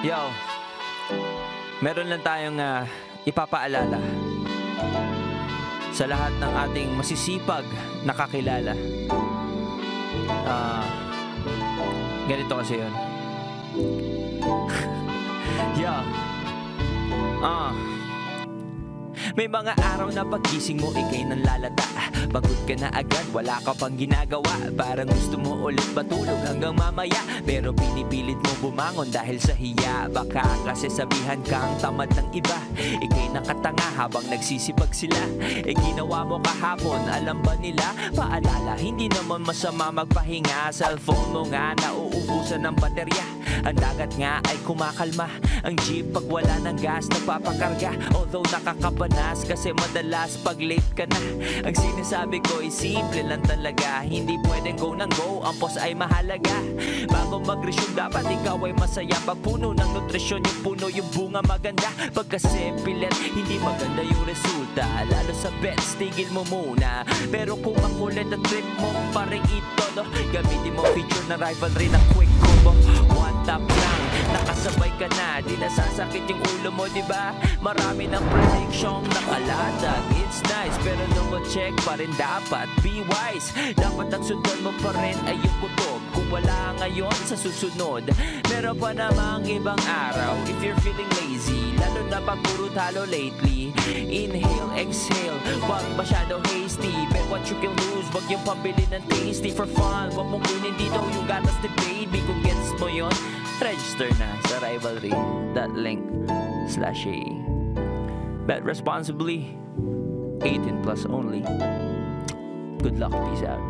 Yo, meron lang tayong ipapaalala sa lahat ng ating masisipag na kakilala. Ganito kasi yun. Yo, may mga araw na pagising mo, ikay nang lalata. Pagod ka na agad, wala ka pang ginagawa. Parang gusto mo ulit matulog hanggang mamaya, pero pinipilit mo bumangon dahil sa hiya. Baka kasi sabihan kang tamad ng iba, ikay nakatanga habang nagsisipag sila. Ginawa mo kahapon, alam ba nila? Paalala, hindi naman masama magpahinga. Cellphone mo nga nauubusan ng baterya. Ang dagat nga ay kumakalma. Ang jeep pag wala ng gas nagpapakarga. Although nakakapanas kasi madalas pag late ka na. Ang sinasabi ko ay simple lang talaga. Hindi pwedeng go ng go, ang pos ay mahalaga. Bago mag-resume dapat ikaw ay masaya. Pag puno ng nutrisyon yung puno yung bunga maganda. Pag kasi pilit hindi maganda yung resulta. Lalo sa bets tigil mo muna. Pero kung makulit at trip mo pa rin ito, no? Gamitin mo feature na rivalry ng quick combo. One tap lang, nakasabay ka na. Di nasasakit yung ulo mo, diba? Marami ng predictions nakalatag. It's nice, pero double check pa rin dapat. Be wise, dapat ang sundan mo pa rin ay yung kutob. Kung wala ngayon sa susunod, meron pa namang ibang araw. If you're feeling lazy, lalo na pag puro talo lately, inhale, exhale, wag masyado hasty. Bet what you can lose, wag yung pambili ng tasty. For fun, wag mong kunin dito yung gatas ni baby. Kung gets mo yun, register na sa rivalry.link/a. Bet responsibly, 18 plus only. Good luck, peace out.